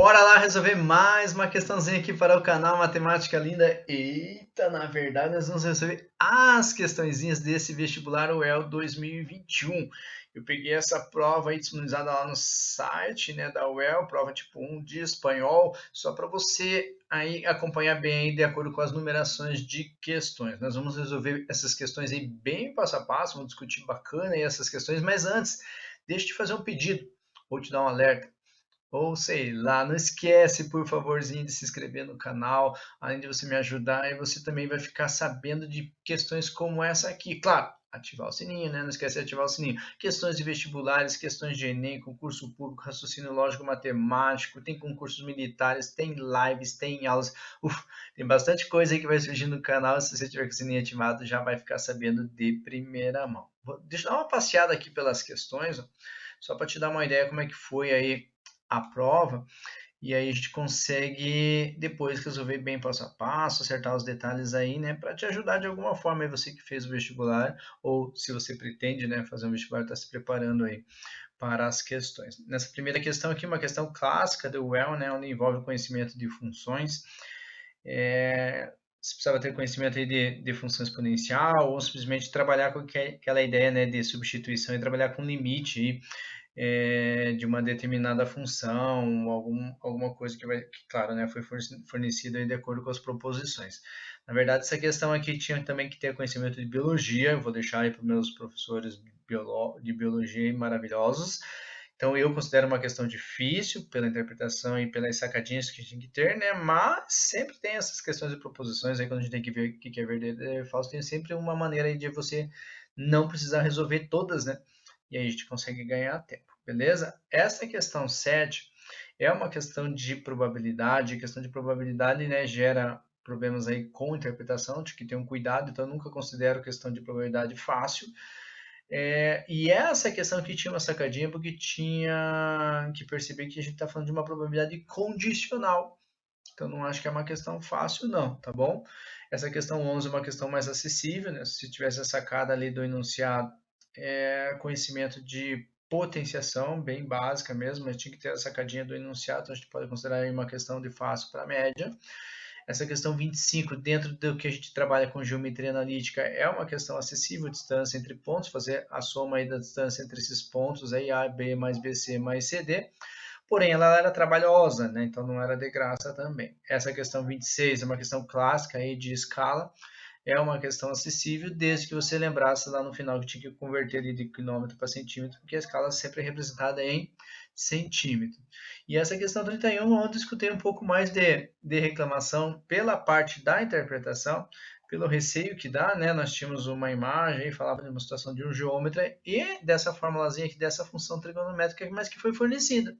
Bora lá resolver mais uma questãozinha aqui para o canal Matemática Linda. Eita, na verdade nós vamos resolver as questõezinhas desse vestibular UEL 2021. Eu peguei essa prova aí disponibilizada lá no site, né, da UEL, prova tipo 1 de espanhol, só para você aí acompanhar bem aí de acordo com as numerações de questões. Nós vamos resolver essas questões aí bem passo a passo, vamos discutir bacana aí essas questões, mas antes, deixa eu te fazer um pedido, vou te dar um alerta. Ou sei lá, não esquece, por favorzinho, de se inscrever no canal. Além de você me ajudar, aí você também vai ficar sabendo de questões como essa aqui. Claro, ativar o sininho, né? Não esquece de ativar o sininho. Questões de vestibulares, questões de Enem, concurso público, raciocínio lógico matemático, tem concursos militares, tem lives, tem aulas. Uf, tem bastante coisa aí que vai surgir no canal. Se você tiver com o sininho ativado, já vai ficar sabendo de primeira mão. Deixa eu dar uma passeada aqui pelas questões, ó, só para te dar uma ideia como é que foi aí a prova, e aí a gente consegue depois resolver bem passo a passo, acertar os detalhes aí, né, para te ajudar de alguma forma, aí você que fez o vestibular, ou se você pretende, né, fazer um vestibular, está se preparando aí para as questões. Nessa primeira questão aqui, uma questão clássica do UEL, né, onde envolve o conhecimento de funções, você precisava ter conhecimento aí de função exponencial, ou simplesmente trabalhar com aquela ideia, né, de substituição e trabalhar com limite de uma determinada função, alguma coisa que, claro, né, foi fornecida de acordo com as proposições. Na verdade, essa questão aqui tinha também que ter conhecimento de biologia, eu vou deixar aí para os meus professores de biologia maravilhosos. Então, eu considero uma questão difícil pela interpretação e pelas sacadinhas que a gente tem que ter, né? Mas sempre tem essas questões de proposições aí quando a gente tem que ver o que é verdadeiro e falso, tem sempre uma maneira aí de você não precisar resolver todas, né? E aí a gente consegue ganhar tempo, beleza? Essa questão 7 é uma questão de probabilidade. A questão de probabilidade, né, gera problemas aí com interpretação, de que ter um cuidado, então eu nunca considero questão de probabilidade fácil. E essa questão aqui tinha uma sacadinha, porque tinha que perceber que a gente está falando de uma probabilidade condicional. Então, não acho que é uma questão fácil, não, tá bom? Essa questão 11 é uma questão mais acessível, né? Se tivesse a sacada ali do enunciado, conhecimento de potenciação, bem básica mesmo, mas tinha que ter a sacadinha do enunciado, então a gente pode considerar aí uma questão de fácil para média. Essa questão 25, dentro do que a gente trabalha com geometria analítica, é uma questão acessível, distância entre pontos, fazer a soma aí da distância entre esses pontos, aí A, B mais BC mais CD. Porém, ela era trabalhosa, né? Então não era de graça também. Essa questão 26 é uma questão clássica aí de escala, é uma questão acessível, desde que você lembrasse lá no final que tinha que converter ali de quilômetro para centímetro, porque a escala sempre é representada em centímetro. E essa questão 31, onde eu escutei um pouco mais de reclamação pela parte da interpretação, pelo receio que dá, né? Nós tínhamos uma imagem, falava de uma situação de um geômetra e dessa formulazinha aqui, dessa função trigonométrica, mas que foi fornecida.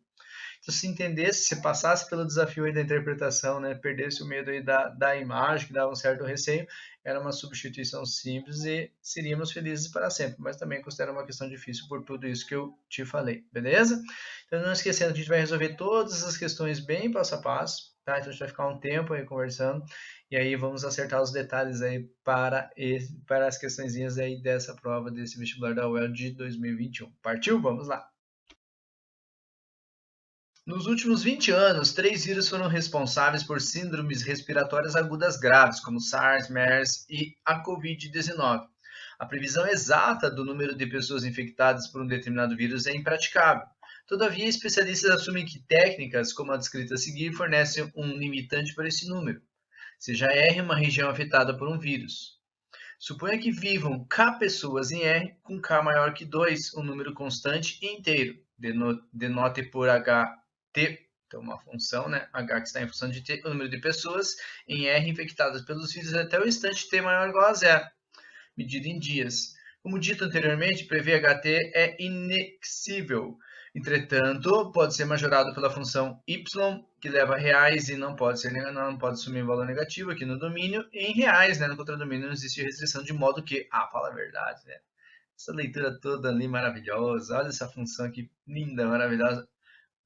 Então, se entendesse, se passasse pelo desafio aí da interpretação, né, perdesse o medo aí da imagem, que dava um certo receio, era uma substituição simples e seríamos felizes para sempre. Mas também considero uma questão difícil por tudo isso que eu te falei, beleza? Então, não esquecendo, a gente vai resolver todas as questões bem passo a passo, tá? Então, a gente vai ficar um tempo aí conversando e aí vamos acertar os detalhes aí para as questõezinhas aí dessa prova, desse vestibular da UEL de 2021. Partiu? Vamos lá! Nos últimos 20 anos, 3 vírus foram responsáveis por síndromes respiratórias agudas graves, como SARS, MERS e a Covid-19. A previsão exata do número de pessoas infectadas por um determinado vírus é impraticável. Todavia, especialistas assumem que técnicas, como a descrita a seguir, fornecem um limitante para esse número, seja R uma região afetada por um vírus. Suponha que vivam K pessoas em R com K maior que 2, um número constante e inteiro. Denote por HT, então uma função, né? H que está em função de T, o número de pessoas em R infectadas pelos vírus até o instante T maior ou igual a zero, medido em dias. Como dito anteriormente, prever HT é inexível. Entretanto, pode ser majorado pela função y, que leva a reais e não pode assumir valor negativo aqui no domínio, e em reais, né? No contradomínio não existe restrição, de modo que, fala a verdade, né? Essa leitura toda ali maravilhosa, olha essa função aqui linda, maravilhosa,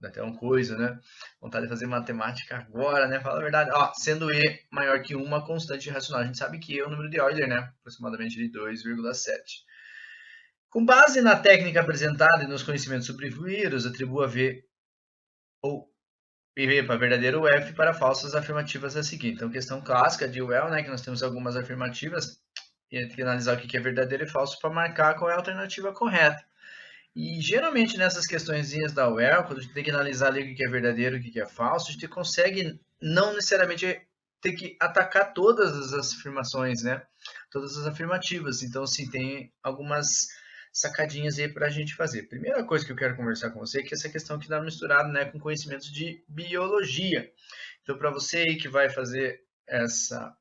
dá até uma coisa, né? Vontade de fazer matemática agora, né? Fala a verdade. Sendo E maior que uma constante racional, a gente sabe que E é o número de Euler, né? Aproximadamente de 2,7. Com base na técnica apresentada e nos conhecimentos sobre vírus, atribua V ou para verdadeiro, o F para falsas afirmativas a seguir. Então, questão clássica de well, né, que nós temos algumas afirmativas, e tem que analisar o que é verdadeiro e falso para marcar qual é a alternativa correta. E geralmente nessas questõezinhas da well, quando a gente tem que analisar ali o que é verdadeiro e o que é falso, a gente consegue não necessariamente ter que atacar todas as afirmações, né? Todas as afirmativas. Então, assim, tem algumas sacadinhas aí para a gente fazer. Primeira coisa que eu quero conversar com você é que essa questão que está misturada, né, com conhecimentos de biologia. Então, para você aí que vai fazer essa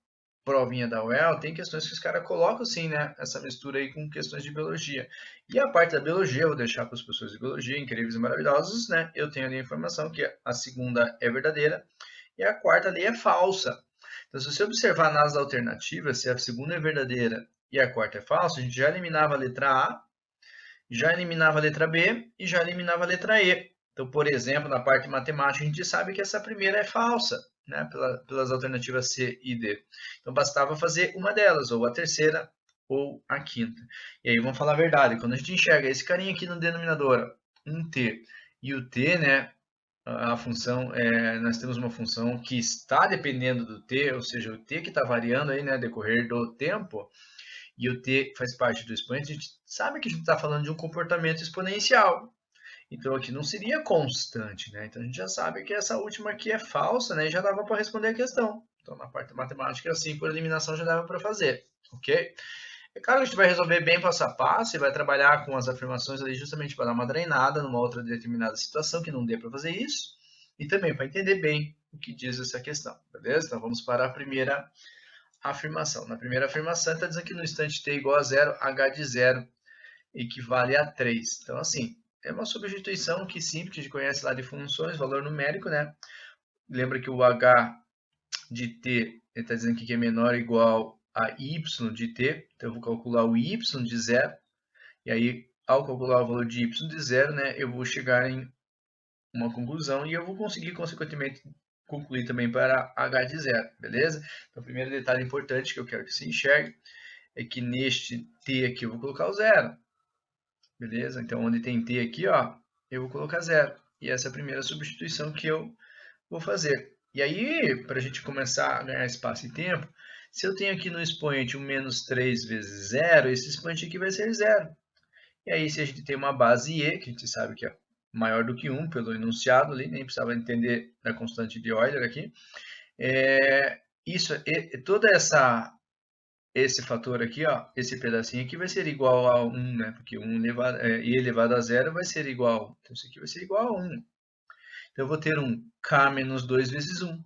provinha da UEL, tem questões que os caras colocam sim, né? Essa mistura aí com questões de biologia. E a parte da biologia, eu vou deixar para as pessoas de biologia, incríveis e maravilhosos, né? Eu tenho ali a informação que a segunda é verdadeira e a quarta ali é falsa. Então, se você observar nas alternativas, se a segunda é verdadeira e a quarta é falsa, a gente já eliminava a letra A, já eliminava a letra B e já eliminava a letra E. Então, por exemplo, na parte matemática, a gente sabe que essa primeira é falsa, né, pelas alternativas C e D. Então, bastava fazer uma delas, ou a terceira, ou a quinta. E aí, vamos falar a verdade, quando a gente enxerga esse carinha aqui no denominador, um T, e o T, né, a função, nós temos uma função que está dependendo do T, ou seja, o T que está variando aí, né, decorrer do tempo, e o T faz parte do expoente, a gente sabe que a gente está falando de um comportamento exponencial. Então aqui não seria constante, né? Então a gente já sabe que essa última aqui é falsa, né? E já dava para responder a questão. Então na parte matemática, assim, por eliminação já dava para fazer, ok? É claro que a gente vai resolver bem passo a passo e vai trabalhar com as afirmações ali justamente para dar uma treinada numa outra determinada situação que não dê para fazer isso e também para entender bem o que diz essa questão, beleza? Então vamos para a primeira afirmação. Na primeira afirmação está dizendo que no instante t igual a zero, h de zero equivale a 3. Então, assim, é uma substituição que simples, que a gente conhece lá de funções, valor numérico, né? Lembra que o h de t, ele está dizendo que é menor ou igual a y de t. Então, eu vou calcular o y de zero. E aí, ao calcular o valor de y de zero, né, eu vou chegar em uma conclusão e eu vou conseguir, consequentemente, concluir também para h de zero, beleza? Então, o primeiro detalhe importante que eu quero que você enxergue é que neste t aqui eu vou colocar o zero, beleza? Então, onde tem t aqui, ó, eu vou colocar zero. E essa é a primeira substituição que eu vou fazer. E aí, para a gente começar a ganhar espaço e tempo, se eu tenho aqui no expoente um menos 3 vezes zero, esse expoente aqui vai ser zero. E aí, se a gente tem uma base e, que a gente sabe que é maior do que 1 pelo enunciado ali, nem precisava entender a constante de Euler aqui, toda esse fator aqui, ó, esse pedacinho aqui vai ser igual a 1, né? Porque 1 elevado, e elevado a zero vai ser igual, então isso aqui vai ser igual a 1. Então eu vou ter um k menos 2 vezes 1.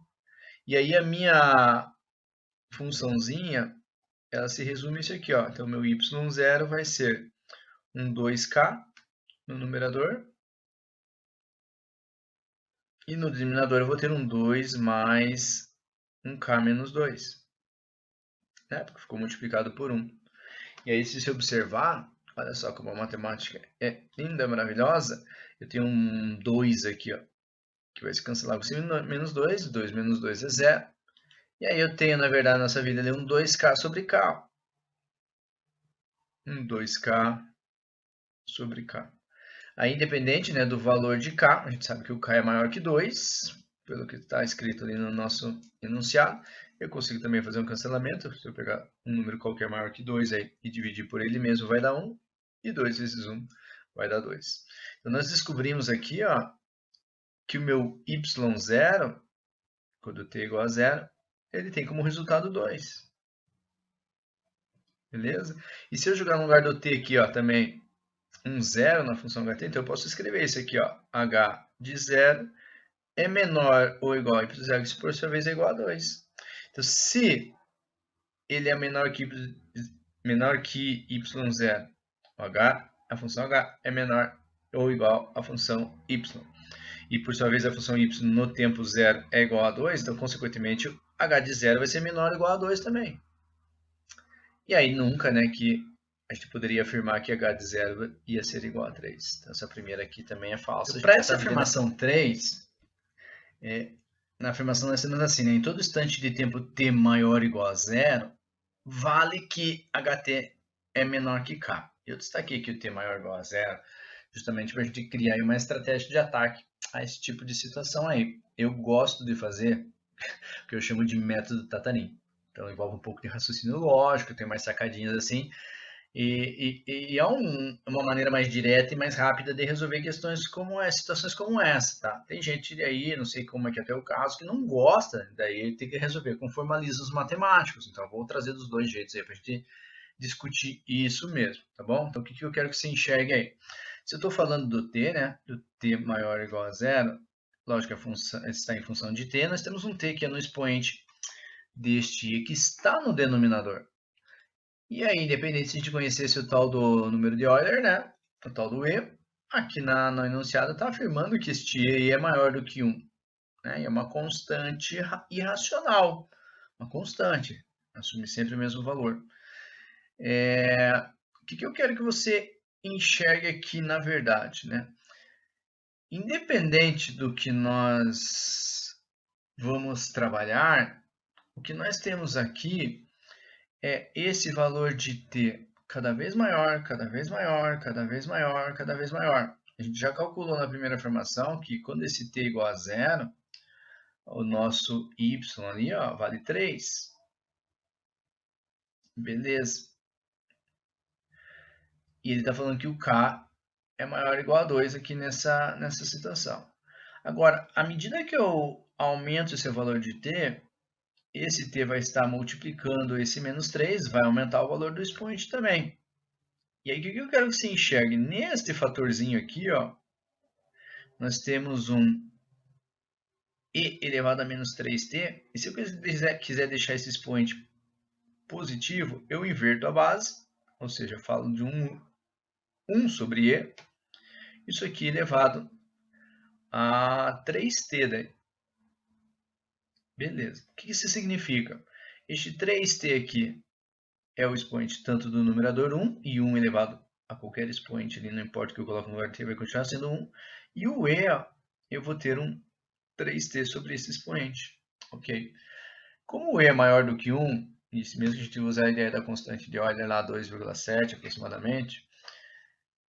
E aí a minha funçãozinha, ela se resume isso aqui, ó. Então meu y0 vai ser um 2k no numerador. E no denominador eu vou ter um 2 mais um k menos 2, né? Porque ficou multiplicado por 1. E aí, se você observar, olha só como a matemática é linda, maravilhosa. Eu tenho um 2 aqui, ó, que vai se cancelar com menos 2. 2 menos 2 é zero. E aí eu tenho, na verdade, na nossa vida ali um 2k sobre k. Um 2k sobre k. Aí, independente, né, do valor de k, a gente sabe que o k é maior que 2, pelo que está escrito ali no nosso enunciado. Eu consigo também fazer um cancelamento. Se eu pegar um número qualquer maior que 2 aí, e dividir por ele mesmo, vai dar 1. E 2 vezes 1 vai dar 2. Então, nós descobrimos aqui, ó, que o meu y0, quando t é igual a zero, ele tem como resultado 2. Beleza? E se eu jogar no lugar do t aqui, ó, também um zero na função ht, então eu posso escrever isso aqui, ó, h de zero é menor ou igual a y0, que por sua vez é igual a 2. Então, se ele é menor que y0, a função h é menor ou igual à função y. E por sua vez a função y no tempo zero é igual a 2, então consequentemente h de zero vai ser menor ou igual a 2 também. E aí nunca, né, que a gente poderia afirmar que h de zero ia ser igual a 3. Então essa primeira aqui também é falsa. Para essa afirmação 3, na afirmação nós temos assim, né, em todo instante de tempo t maior ou igual a zero, vale que ht é menor que k. Eu destaquei aqui o t maior ou igual a zero, justamente para a gente criar uma estratégia de ataque a esse tipo de situação aí. eu gosto de fazer o que eu chamo de método Tatarin. Então envolve um pouco de raciocínio lógico, tem mais sacadinhas assim, e é uma maneira mais direta e mais rápida de resolver questões como essa, situações como essa, tá? Tem gente aí, não sei como é que é o caso, que não gosta, daí tem que resolver com formalismos matemáticos. Então vou trazer dos dois jeitos aí pra gente discutir isso mesmo, tá bom? Então o que eu quero que você enxergue aí? Se eu estou falando do t, né, do t maior ou igual a zero, lógico que a função está em função de t, nós temos um t que é no expoente deste e que está no denominador. E aí, independente se a gente conhecesse o tal do número de Euler, né, o tal do e, aqui no enunciado está afirmando que este e é maior do que 1. Né, e é uma constante irracional, uma constante, assume sempre o mesmo valor. O que eu quero que você enxergue aqui na verdade, né? Independente do que nós vamos trabalhar, o que nós temos aqui é esse valor de t cada vez maior, cada vez maior, cada vez maior, cada vez maior. A gente já calculou na primeira afirmação que quando esse t é igual a zero, o nosso y ali ó, vale 3. Beleza. E ele está falando que o k é maior ou igual a 2 aqui nessa situação. Agora, à medida que eu aumento esse valor de t, esse t vai estar multiplicando esse menos 3, vai aumentar o valor do expoente também. E aí, o que eu quero que você enxergue? Neste fatorzinho aqui, ó, nós temos um e elevado a menos 3t. E se eu quiser deixar esse expoente positivo, eu inverto a base, ou seja, eu falo de 1 sobre e. Isso aqui elevado a 3t, daí. Beleza. O que isso significa? Este 3t aqui é o expoente tanto do numerador 1, e 1 elevado a qualquer expoente ali, não importa o que eu coloco no lugar de t, vai continuar sendo 1. E o e, eu vou ter um 3t sobre esse expoente. Ok? Como o e é maior do que 1, e mesmo que a gente usar a ideia da constante de Euler lá, 2,7 aproximadamente,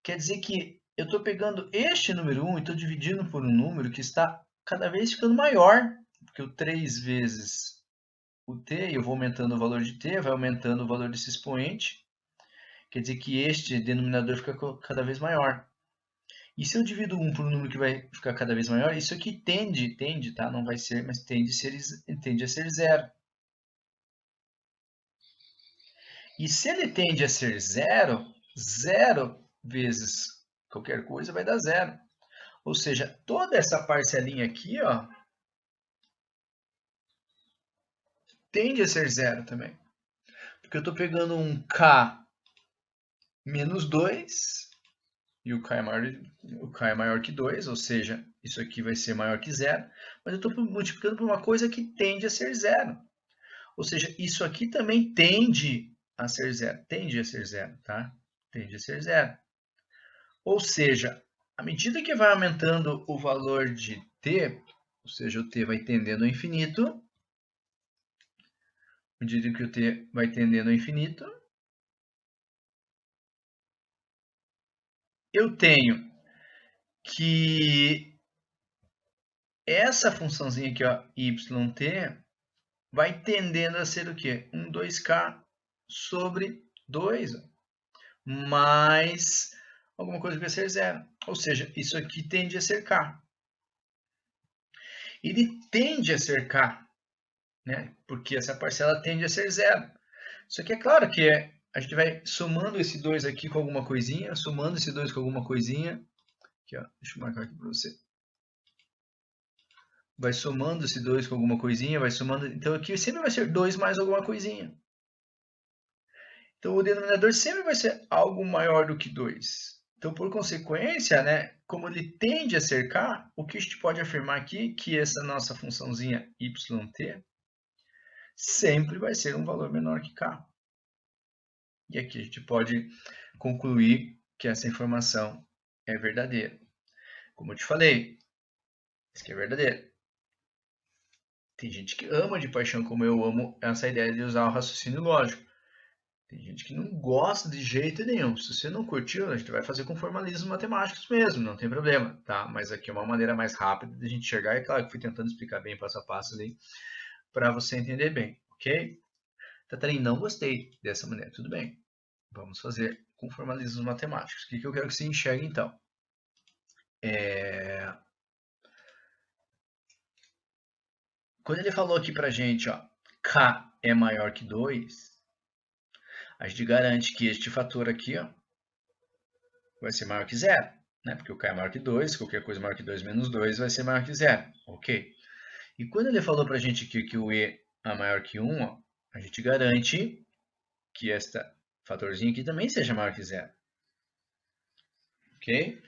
quer dizer que eu estou pegando este número 1 e estou dividindo por um número que está cada vez ficando maior, porque o 3 vezes o t, e eu vou aumentando o valor de t, vai aumentando o valor desse expoente, quer dizer que este denominador fica cada vez maior. E se eu divido 1 por um número que vai ficar cada vez maior, isso aqui tende, tá? Não vai ser, mas tende a ser zero. E se ele tende a ser zero, zero vezes qualquer coisa vai dar zero. Ou seja, toda essa parcelinha aqui, ó, tende a ser zero também. Porque eu estou pegando um k menos 2, e o k é maior que 2, ou seja, isso aqui vai ser maior que zero, mas eu estou multiplicando por uma coisa que tende a ser zero. Ou seja, isso aqui também tende a ser zero, tá? Tende a ser zero. Ou seja, à medida que vai aumentando o valor de t, ou seja, o t vai tendendo ao infinito, à medida que o t vai tendendo ao infinito, eu tenho que essa funçãozinha aqui, ó, yt, vai tendendo a ser o quê? Um 2k sobre 2, mais alguma coisa que vai ser zero. Ou seja, isso aqui tende a ser k. Ele tende a ser k, né? Porque essa parcela tende a ser zero. Isso aqui é claro que a gente vai somando esse 2 aqui com alguma coisinha, somando esse 2 com alguma coisinha. Aqui, ó, deixa eu marcar aqui para você. Vai somando esse 2 com alguma coisinha, vai somando. Então aqui sempre vai ser 2 mais alguma coisinha. Então o denominador sempre vai ser algo maior do que 2. Então, por consequência, né, como ele tende a ser k, o que a gente pode afirmar aqui que essa nossa funçãozinha yt sempre vai ser um valor menor que k. E aqui a gente pode concluir que essa informação é verdadeira. Como eu te falei, isso aqui é verdadeiro. Tem gente que ama de paixão, como eu amo, essa ideia de usar o raciocínio lógico. Tem gente que não gosta de jeito nenhum. Se você não curtiu, a gente vai fazer com formalismos matemáticos mesmo, não tem problema, tá? Mas aqui é uma maneira mais rápida de a gente chegar. É claro que fui tentando explicar bem passo a passo ali para você entender bem, ok? Catarina, não gostei dessa maneira. Tudo bem. Vamos fazer com formalismos matemáticos. O que eu quero que você enxergue então? Quando ele falou aqui pra gente, ó, K é maior que 2, a gente garante que este fator aqui, ó, vai ser maior que zero, né? Porque o K é maior que 2, qualquer coisa maior que 2 menos 2 vai ser maior que zero, ok? E quando ele falou pra gente aqui que o E é maior que 1, ó, a gente garante que este fatorzinho aqui também seja maior que zero, ok?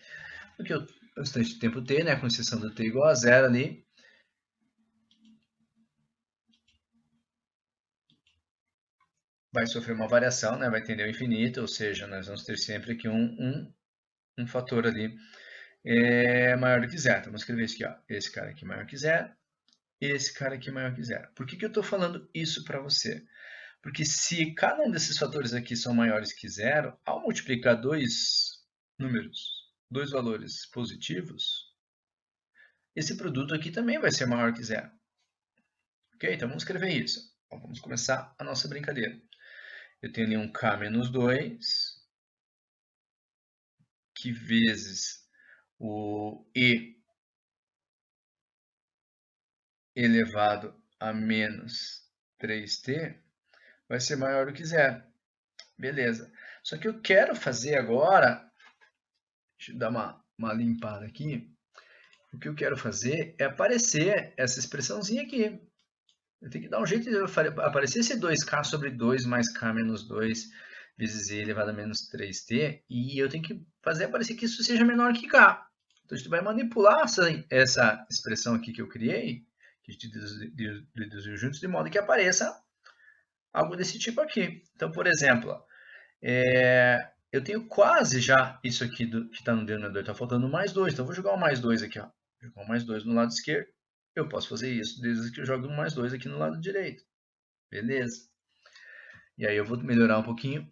Porque o instante de tempo t, né, com exceção do t igual a zero ali, vai sofrer uma variação, né, vai tender ao infinito, ou seja, nós vamos ter sempre aqui um fator ali maior do que zero. Então, vamos escrever isso aqui, ó, esse cara aqui maior que zero, esse cara aqui maior que zero. Por que eu estou falando isso para você? Porque se cada um desses fatores aqui são maiores que zero, ao multiplicar dois números, dois valores positivos, esse produto aqui também vai ser maior que zero. Ok? Então vamos escrever isso. Então, vamos começar a nossa brincadeira. Eu tenho ali um k menos 2, que vezes o e elevado a menos 3t vai ser maior do que zero. Beleza. Só que eu quero fazer agora, deixa eu dar uma limpada aqui. O que eu quero fazer é aparecer essa expressãozinha aqui. Eu tenho que dar um jeito de aparecer esse 2k sobre 2 mais k menos 2 vezes e elevado a menos 3t, e eu tenho que fazer aparecer que isso seja menor que k. Então, a gente vai manipular essa expressão aqui que eu criei, que a gente deduziu juntos, de modo que apareça algo desse tipo aqui. Então, por exemplo, eu tenho quase já isso aqui que está no denominador, está faltando mais 2, então eu vou jogar o mais 2 aqui, ó. Vou jogar o mais 2 no lado esquerdo, eu posso fazer isso desde que eu jogue um mais 2 aqui no lado direito. Beleza? E aí eu vou melhorar um pouquinho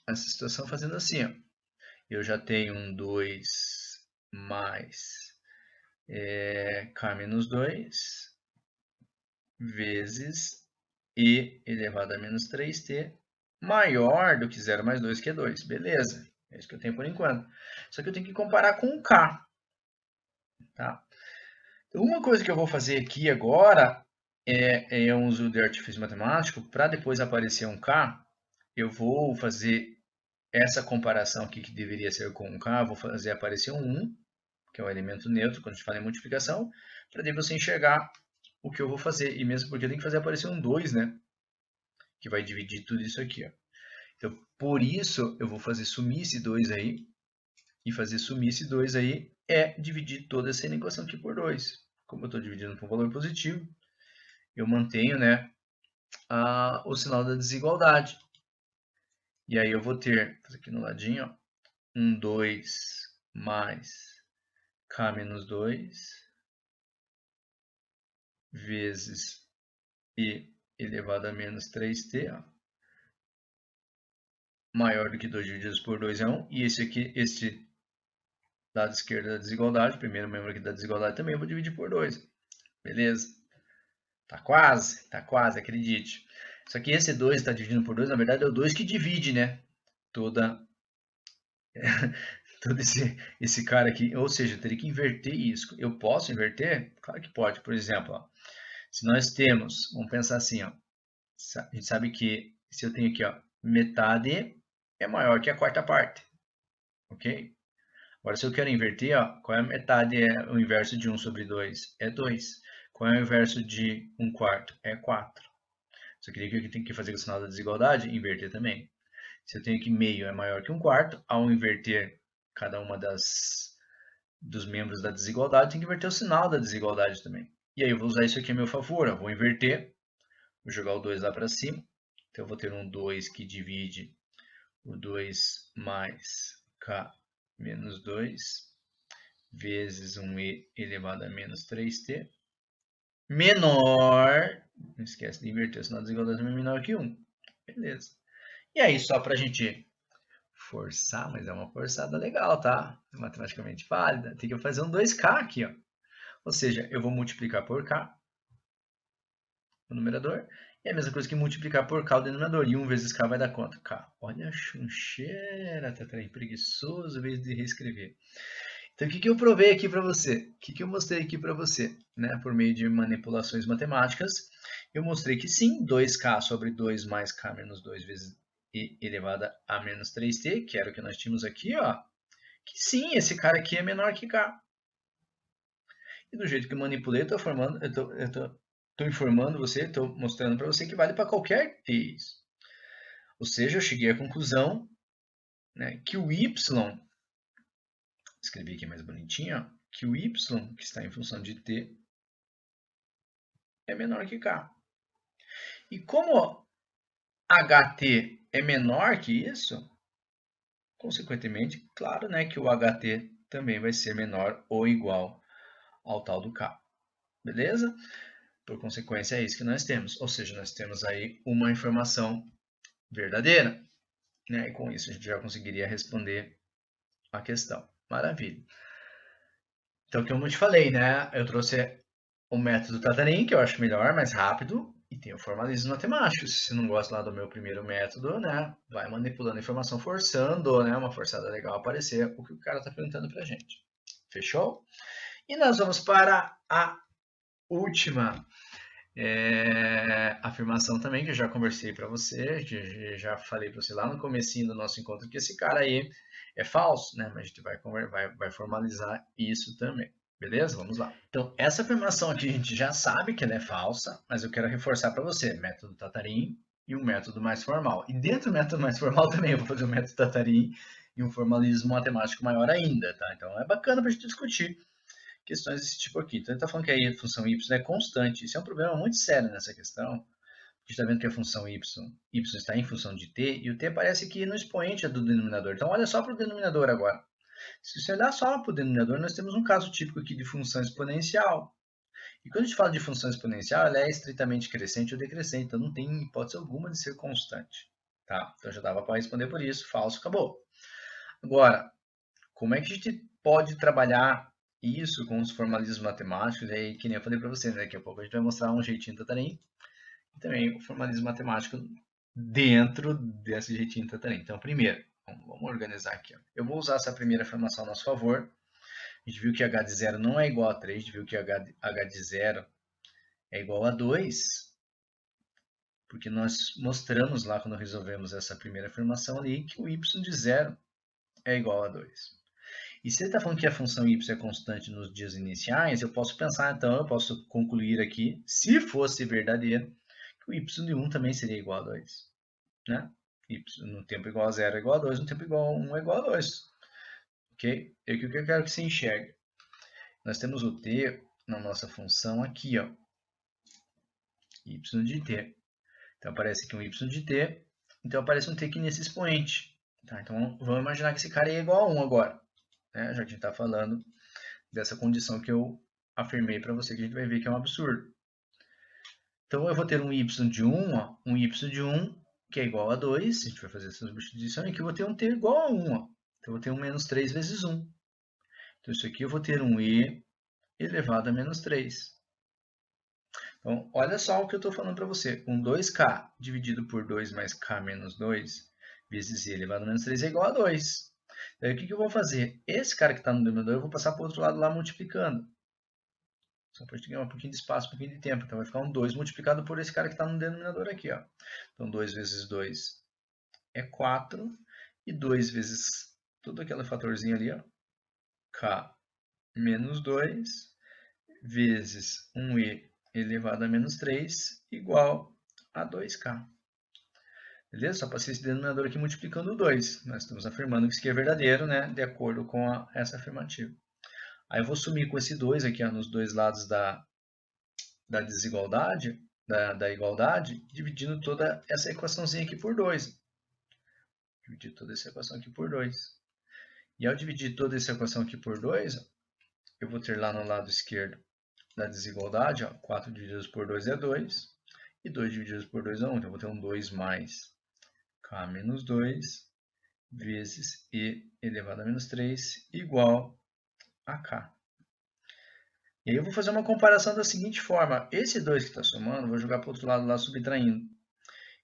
essa situação fazendo assim, ó. Eu já tenho um 2 mais k menos 2 vezes e elevado a menos 3t maior do que 0 mais 2, que é 2. Beleza, é isso que eu tenho por enquanto. Só que eu tenho que comparar com o k. Tá? Então, uma coisa que eu vou fazer aqui agora é um uso de artifício matemático. Para depois aparecer um k, eu vou fazer essa comparação aqui, que deveria ser com um k, vou fazer aparecer um 1, que é um elemento neutro, quando a gente fala em multiplicação, para daí você enxergar o que eu vou fazer. E mesmo porque eu tenho que fazer aparecer um 2, né? Que vai dividir tudo isso aqui, ó. Então, por isso, eu vou fazer sumir esse 2 aí. E fazer sumir esse 2 aí é dividir toda essa equação aqui por 2. Como eu estou dividindo por um valor positivo, eu mantenho, né, o sinal da desigualdade. E aí eu vou ter, fazer aqui no ladinho, ó, um 2 mais k menos 2 vezes e elevado a menos 3t, ó, maior do que 2 divididos por 2 é 1. E esse aqui, este lado esquerdo da desigualdade, primeiro membro aqui da desigualdade também, eu vou dividir por 2. Beleza? Tá quase, acredite. Só que esse 2 está dividindo por 2, na verdade é o 2 que divide, né? Todo esse cara aqui. Ou seja, eu teria que inverter isso. Eu posso inverter? Claro que pode. Por exemplo, ó, se nós temos, vamos pensar assim, ó, a gente sabe que se eu tenho aqui, ó, metade é maior que a quarta parte, ok? Agora, se eu quero inverter, ó, qual é a metade? É o inverso de 1 sobre 2? É 2. Qual é o inverso de 1 quarto? É 4. Só que eu tenho que fazer com o sinal da desigualdade, inverter também. Se eu tenho que meio é maior que 1 quarto, ao inverter cada uma dos membros da desigualdade, eu tenho que inverter o sinal da desigualdade também. E aí eu vou usar isso aqui a meu favor. Eu vou inverter, vou jogar o 2 lá para cima. Então eu vou ter um 2 que divide o 2 mais k menos 2 vezes um e elevado a menos 3t menor, não esquece de inverter o sinal da desigualdade, menor que 1. Beleza. E aí, só para a gente forçar, mas é uma forçada legal, tá? Matematicamente válida. Tem que fazer um 2K aqui, ó. Ou seja, eu vou multiplicar por K o numerador. E é a mesma coisa que multiplicar por K o denominador. E 1 vezes K vai dar quanto? K. Olha a chuncheira, tá preguiçoso, em vez de reescrever. Então, o que eu provei aqui para você? O que eu mostrei aqui para você? Né? Por meio de manipulações matemáticas, eu mostrei que sim, 2K sobre 2 mais K menos 2 vezes E elevado a menos 3T, que era o que nós tínhamos aqui, ó, que sim, esse cara aqui é menor que K. E do jeito que eu manipulei, eu tô informando você, estou mostrando para você que vale para qualquer T. Ou seja, eu cheguei à conclusão, né, que o Y, escrevi aqui mais bonitinho, ó, que o Y, que está em função de T, é menor que K. E como HT é menor que isso, consequentemente, claro, né, que o HT também vai ser menor ou igual ao tal do K. Beleza? Por consequência, é isso que nós temos. Ou seja, nós temos aí uma informação verdadeira. Né? E com isso a gente já conseguiria responder a questão. Maravilha. Então, como eu te falei, né? Eu trouxe o método Tatarin, que eu acho melhor, mais rápido, e tem o formalismo matemático. Se você não gosta lá do meu primeiro método, né? Vai manipulando a informação, forçando, né? Uma forçada legal aparecer o que o cara está perguntando para a gente. Fechou? E nós vamos para a última afirmação também, que eu já conversei para você, que já falei para você lá no comecinho do nosso encontro, que esse cara aí é falso, né? Mas a gente vai formalizar isso também. Beleza? Vamos lá. Então, essa afirmação aqui a gente já sabe que ela é falsa, mas eu quero reforçar para você, método Tatarin e um método mais formal. E dentro do método mais formal também eu vou fazer o método Tatarin e um formalismo matemático maior ainda, tá? Então, é bacana para a gente discutir questões desse tipo aqui. Então, ele está falando que a função y é constante. Isso é um problema muito sério nessa questão. A gente está vendo que a função y está em função de t, e o t aparece aqui no expoente do denominador. Então, olha só para o denominador agora. Se você olhar só para o denominador, nós temos um caso típico aqui de função exponencial. E quando a gente fala de função exponencial, ela é estritamente crescente ou decrescente, então não tem hipótese alguma de ser constante. Tá? Então já dava para responder por isso, falso, acabou. Agora, como é que a gente pode trabalhar isso com os formalismos matemáticos? Aí, que nem eu falei para você, né? Daqui a pouco a gente vai mostrar um jeitinho Tatarim e também o formalismo matemático dentro desse jeitinho Tatarim. Então, primeiro, vamos organizar aqui. Ó. Eu vou usar essa primeira afirmação a nosso favor. A gente viu que h de 0 não é igual a 3, a gente viu que h de 0 é igual a 2, porque nós mostramos lá quando resolvemos essa primeira afirmação ali que o y de 0 é igual a 2. E se ele está falando que a função y é constante nos dias iniciais, eu posso pensar, então, eu posso concluir aqui, se fosse verdadeiro, que o y de 1 também seria igual a 2. Né? Y no tempo igual a 0 é igual a 2, no tempo igual a 1 é igual a 2. Ok? É o que eu quero que você enxergue. Nós temos o t na nossa função aqui, ó, y de t. Então, aparece aqui um y de t, então aparece um t aqui nesse expoente. Tá? Então, vamos imaginar que esse cara é igual a 1 agora, né? Já que a gente está falando dessa condição que eu afirmei para você, que a gente vai ver que é um absurdo. Então, eu vou ter um y de 1, ó, um y de 1, que é igual a 2, a gente vai fazer essa substituição, e aqui eu vou ter um t igual a 1, ó. Então, eu vou ter um menos 3 vezes 1. Então, isso aqui eu vou ter um e elevado a menos 3. Então, olha só o que eu estou falando para você. Um 2k dividido por 2 mais k menos 2 vezes e elevado a menos 3 é igual a 2. Daí, o que eu vou fazer? Esse cara que está no denominador, eu vou passar para o outro lado lá multiplicando. Só para a gente ganhar um pouquinho de espaço, um pouquinho de tempo. Então, vai ficar um 2 multiplicado por esse cara que está no denominador aqui. Ó. Então, 2 vezes 2 é 4. E 2 vezes todo aquele fatorzinho ali, ó, k menos 2, vezes 1e elevado a menos 3, igual a 2k. Beleza? Só passei esse denominador aqui multiplicando o 2. Nós estamos afirmando que isso aqui é verdadeiro, né? De acordo com essa afirmativa. Aí eu vou sumir com esse 2 aqui, ó, nos dois lados da desigualdade, da igualdade, dividindo toda essa equaçãozinha aqui por 2. Dividir toda essa equação aqui por 2. E ao dividir toda essa equação aqui por 2, eu vou ter lá no lado esquerdo da desigualdade, ó, 4 dividido por 2 é 2, e 2 dividido por 2 é 1. Então, eu vou ter um 2 mais K menos 2 vezes E elevado a menos 3 igual a K. E aí eu vou fazer uma comparação da seguinte forma. Esse 2 que está somando, vou jogar para o outro lado lá subtraindo.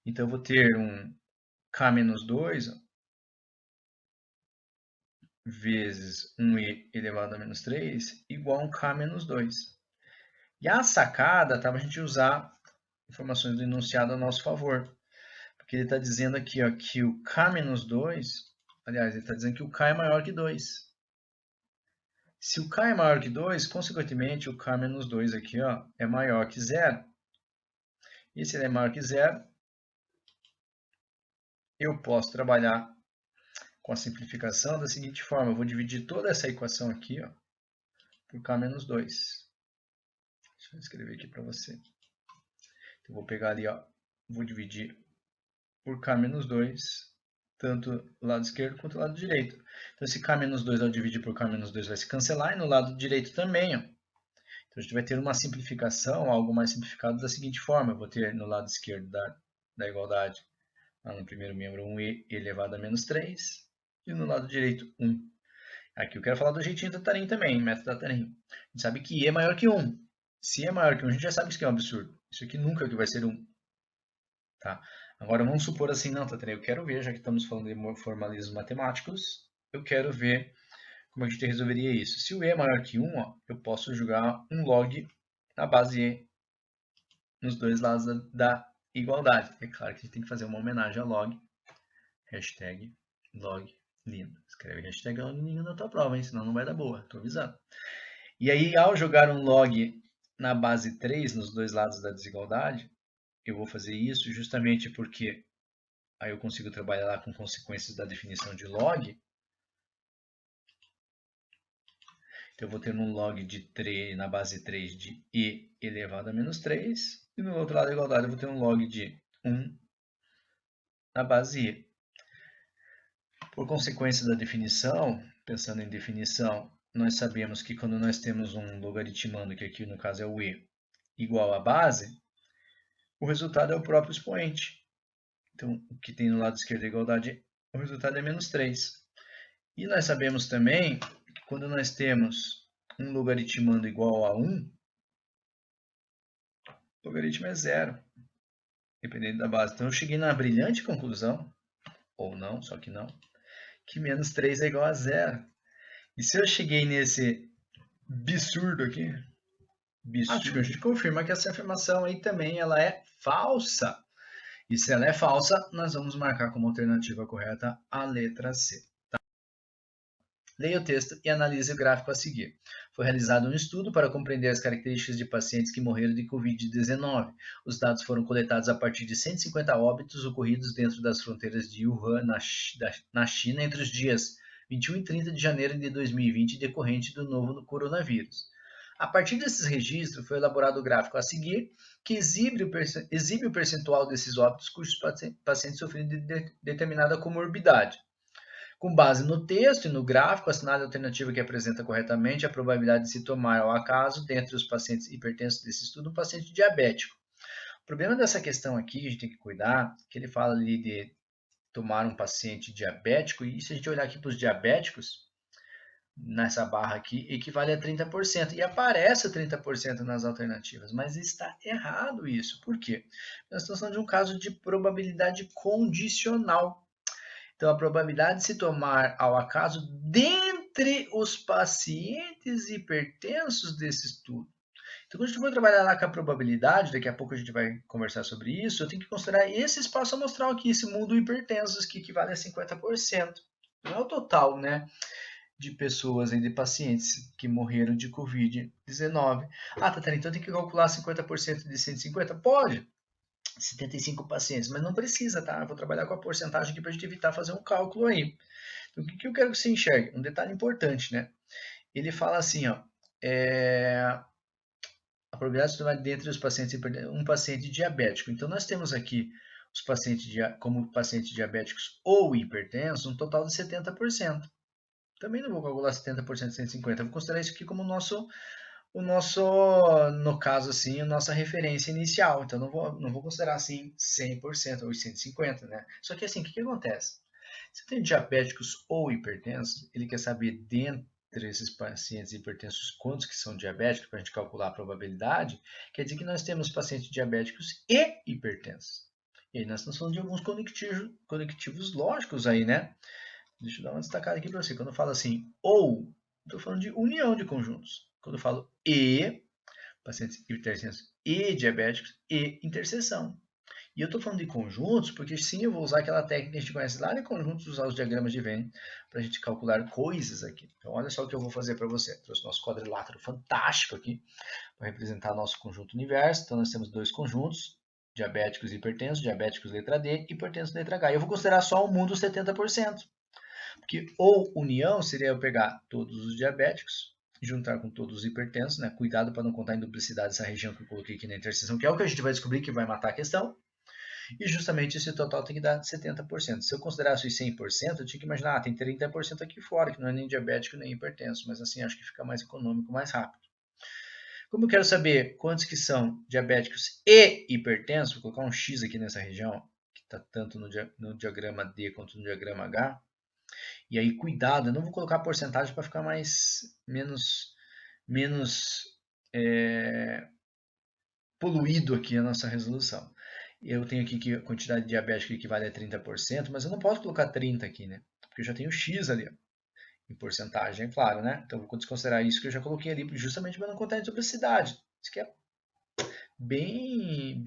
Então eu vou ter um K menos 2 vezes um E elevado a menos 3 igual a um K menos 2. E a sacada estava a gente usar informações do enunciado a nosso favor. Porque ele está dizendo aqui ó, que o K menos 2, aliás, ele está dizendo que o K é maior que 2. Se o K é maior que 2, consequentemente o K menos 2 aqui ó, é maior que 0. E se ele é maior que 0, eu posso trabalhar com a simplificação da seguinte forma. Eu vou dividir toda essa equação aqui ó, por K menos 2. Deixa eu escrever aqui para você. Então, eu vou pegar ali, ó, vou dividir por K menos 2, tanto o lado esquerdo quanto o lado direito. Então, esse K menos 2 ao dividir por K menos 2 vai se cancelar, e no lado direito também. Ó. Então, a gente vai ter uma simplificação, algo mais simplificado da seguinte forma. Eu vou ter no lado esquerdo da igualdade, lá no primeiro membro, 1e elevado a menos 3, e no lado direito, 1. Aqui eu quero falar do jeitinho da Tarim também, método da Tarim. A gente sabe que e é maior que 1. Se é maior que 1, a gente já sabe que isso aqui é um absurdo. Isso aqui nunca vai ser 1. Tá? Agora vamos supor assim, não, Tataré, eu quero ver, já que estamos falando de formalismos matemáticos, eu quero ver como a gente resolveria isso. Se o E é maior que 1, ó, eu posso jogar um log na base E nos dois lados da igualdade. É claro que a gente tem que fazer uma homenagem a log. Hashtag log lindo. Escreve hashtag log lindo na tua prova, hein? Senão não vai dar boa, tô avisando. E aí, ao jogar um log na base 3 nos dois lados da desigualdade, eu vou fazer isso justamente porque aí eu consigo trabalhar lá com consequências da definição de log. Então eu vou ter um log de 3, na base 3 de E elevado a menos 3. E no outro lado da igualdade eu vou ter um log de 1 na base E. Por consequência da definição, pensando em definição, nós sabemos que quando nós temos um logaritmando, que aqui no caso é o E, igual à base, o resultado é o próprio expoente. Então, o que tem no lado esquerdo da igualdade, o resultado é menos 3. E nós sabemos também que quando nós temos um logaritmando igual a 1, o logaritmo é 0, dependendo da base. Então, eu cheguei na brilhante conclusão, ou não, só que não, que menos 3 é igual a 0. E se eu cheguei nesse absurdo aqui, acho que a gente confirma que essa afirmação aí também ela é falsa. E se ela é falsa, nós vamos marcar como alternativa correta a letra C. Leia o texto e analise o gráfico a seguir. Foi realizado um estudo para compreender as características de pacientes que morreram de Covid-19. Os dados foram coletados a partir de 150 óbitos ocorridos dentro das fronteiras de Wuhan, na China, entre os dias 21 e 30 de janeiro de 2020, decorrente do novo coronavírus. A partir desses registros, foi elaborado o gráfico a seguir, que exibe o percentual desses óbitos cujos pacientes sofreram de determinada comorbidade. Com base no texto e no gráfico, assinale a alternativa que apresenta corretamente a probabilidade de se tomar ao acaso, dentre os pacientes hipertensos desse estudo, um paciente diabético. O problema dessa questão aqui, que a gente tem que cuidar, que ele fala ali de tomar um paciente diabético, e se a gente olhar aqui para os diabéticos, nessa barra aqui, equivale a 30%, e aparece 30% nas alternativas, mas está errado isso. Por quê? Nós estamos falando de um caso de probabilidade condicional. Então, a probabilidade de se tomar ao acaso dentre os pacientes hipertensos desse estudo. Então, quando a gente for trabalhar lá com a probabilidade, daqui a pouco a gente vai conversar sobre isso, eu tenho que considerar esse espaço amostral aqui, esse mundo hipertensos, que equivale a 50%. Não é o total, né? De pessoas, de pacientes que morreram de Covid-19. Ah, Tatana, então tem que calcular 50% de 150? Pode. 75 pacientes, mas não precisa, tá? Eu vou trabalhar com a porcentagem aqui para a gente evitar fazer um cálculo aí. Então, o que eu quero que você enxergue? Um detalhe importante, né? Ele fala assim, ó, a probabilidade de tomar dentre os pacientes um paciente diabético. Então, nós temos aqui os pacientes como pacientes diabéticos ou hipertensos, um total de 70%. Também não vou calcular 70% de 150, vou considerar isso aqui como no caso assim, a nossa referência inicial. Então não vou considerar assim 100% ou 150, né? Só que assim, o que acontece? Se tem diabéticos ou hipertensos, ele quer saber dentre esses pacientes hipertensos quantos que são diabéticos para a gente calcular a probabilidade. Quer dizer que nós temos pacientes diabéticos e hipertensos. E aí nós estamos falando de alguns conectivos lógicos aí, né? Deixa eu dar uma destacada aqui para você. Quando eu falo assim, ou, estou falando de união de conjuntos. Quando eu falo e, pacientes hipertensos e diabéticos e interseção. E eu estou falando de conjuntos porque sim, eu vou usar aquela técnica que a gente conhece lá de conjuntos, usar os diagramas de Venn para a gente calcular coisas aqui. Então, olha só o que eu vou fazer para você. Trouxe nosso quadrilátero fantástico aqui para representar nosso conjunto universo. Então, nós temos dois conjuntos, diabéticos e hipertensos, diabéticos letra D, hipertensos letra H. E eu vou considerar só o mundo 70%. Porque ou união seria eu pegar todos os diabéticos, juntar com todos os hipertensos, né? Cuidado para não contar em duplicidade essa região que eu coloquei aqui na interseção, que é o que a gente vai descobrir que vai matar a questão. E justamente esse total tem que dar 70%. Se eu considerasse os 100%, eu tinha que imaginar, tem 30% aqui fora, que não é nem diabético nem hipertenso, mas assim acho que fica mais econômico, mais rápido. Como eu quero saber quantos que são diabéticos e hipertensos, vou colocar um X aqui nessa região, que está tanto no diagrama D quanto no diagrama H. E aí, cuidado, eu não vou colocar porcentagem para ficar menos poluído aqui a nossa resolução. Eu tenho aqui que a quantidade de diabético equivale a 30%, mas eu não posso colocar 30 aqui, né? Porque eu já tenho X ali, ó, em porcentagem, é claro, né? Então, vou desconsiderar isso que eu já coloquei ali, justamente para não contar em duplicidade. Isso que é bem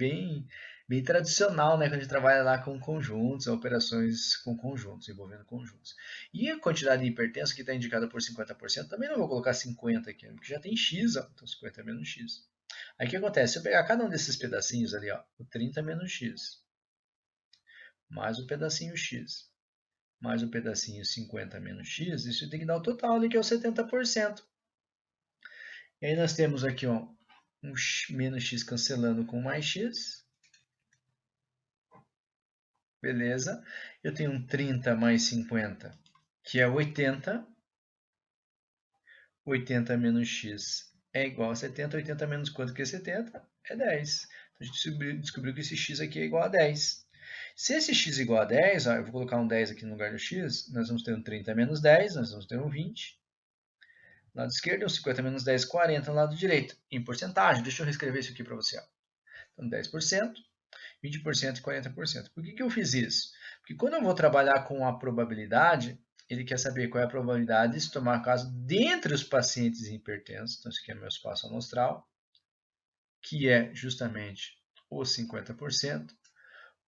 tradicional, né, quando a gente trabalha lá com conjuntos, operações com conjuntos, envolvendo conjuntos. E a quantidade de hipertenso que está indicada por 50%, também não vou colocar 50 aqui, porque já tem X, ó, então 50 menos X. Aí o que acontece? Se eu pegar cada um desses pedacinhos ali, ó, o 30 menos X, mais o pedacinho X, mais o pedacinho 50 menos X, isso tem que dar o total ali, que é o 70%. E aí nós temos aqui, ó, um menos X cancelando com mais X. Beleza? Eu tenho um 30 mais 50, que é 80. 80 menos x é igual a 70. 80 menos quanto que é 70? É 10. Então, a gente descobriu que esse x aqui é igual a 10. Se esse x é igual a 10, ó, eu vou colocar um 10 aqui no lugar do x, nós vamos ter um 30 menos 10, nós vamos ter um 20. Lado esquerdo, um 50 menos 10, 40 no lado direito. Em porcentagem, deixa eu reescrever isso aqui para você. Ó. Então, 10%, 20% e 40%. Por que eu fiz isso? Porque quando eu vou trabalhar com a probabilidade, ele quer saber qual é a probabilidade de se tomar caso dentre os pacientes hipertensos. Então, esse aqui é meu espaço amostral, que é justamente os 50%.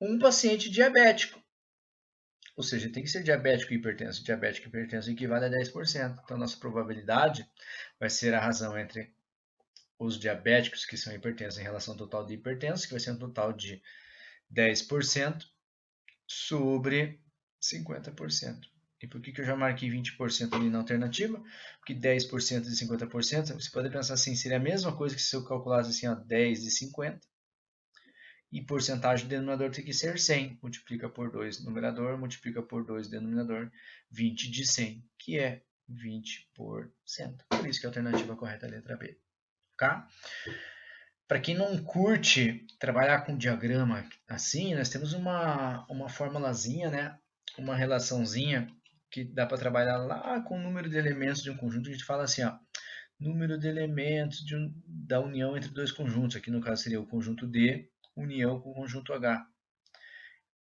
Um paciente diabético. Ou seja, tem que ser diabético e hipertenso. Diabético e hipertenso equivale a 10%. Então, nossa probabilidade vai ser a razão entre os diabéticos, que são hipertensos, em relação ao total de hipertensos, que vai ser um total de 10% sobre 50%. E por que eu já marquei 20% ali na alternativa? Porque 10% de 50%, você pode pensar assim, seria a mesma coisa que se eu calculasse assim, ó, 10 de 50. E porcentagem do denominador tem que ser 100. Multiplica por 2 numerador, multiplica por 2 denominador, 20 de 100, que é 20%. Por isso que a alternativa correta é a letra B. Tá? Para quem não curte trabalhar com diagrama assim, nós temos uma formulazinha, né? Uma relaçãozinha que dá para trabalhar lá com o número de elementos de um conjunto. A gente fala assim, ó, número de elementos da união entre dois conjuntos. Aqui no caso seria o conjunto D, união com o conjunto H.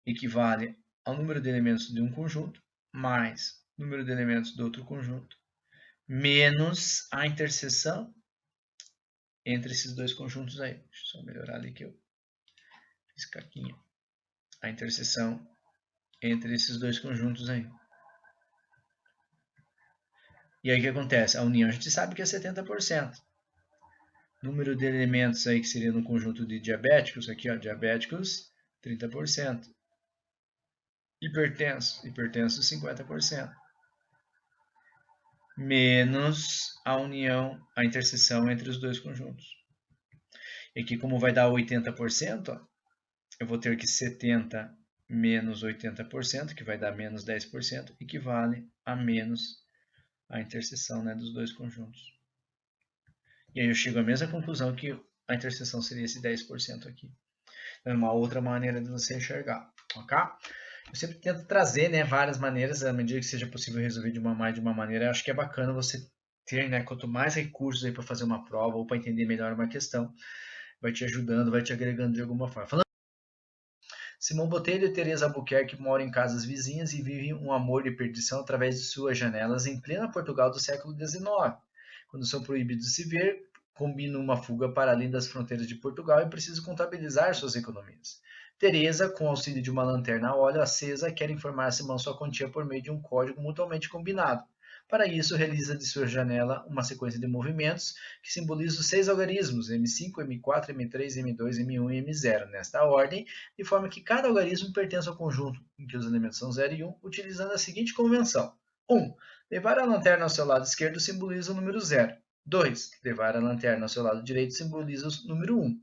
Equivale ao número de elementos de um conjunto mais número de elementos do outro conjunto menos a interseção entre esses dois conjuntos aí. Deixa eu só melhorar ali que eu fiz caquinha. A interseção entre esses dois conjuntos aí. E aí o que acontece? A união a gente sabe que é 70%. Número de elementos aí que seria no conjunto de diabéticos, aqui ó, diabéticos, 30%. Hipertensos 50%. Menos a união, a interseção entre os dois conjuntos. E aqui como vai dar 80%, ó, eu vou ter que 70 menos 80%, que vai dar menos 10%, equivale a menos a interseção, né, dos dois conjuntos. E aí eu chego à mesma conclusão que a interseção seria esse 10% aqui. Então, é uma outra maneira de você enxergar, ok? Eu sempre tento trazer, né, várias maneiras, à medida que seja possível resolver de uma mais de uma maneira. Eu acho que é bacana você ter, né, quanto mais recursos aí para fazer uma prova ou para entender melhor uma questão, vai te ajudando, vai te agregando de alguma forma. Falando Simão Botelho e Teresa Albuquerque moram em casas vizinhas e vivem um amor de perdição através de suas janelas em plena Portugal do século XIX. Quando são proibidos de se ver, combinam uma fuga para além das fronteiras de Portugal e precisam contabilizar suas economias. Teresa, com auxílio de uma lanterna a óleo acesa, quer informar Simão sua quantia por meio de um código mutuamente combinado. Para isso, realiza de sua janela uma sequência de movimentos que simboliza os 6 algarismos M5, M4, M3, M2, M1 e M0, nesta ordem, de forma que cada algarismo pertence ao conjunto em que os elementos são 0 e 1, utilizando a seguinte convenção. 1. Levar a lanterna ao seu lado esquerdo simboliza o número 0. 2. Levar a lanterna ao seu lado direito simboliza o número 1.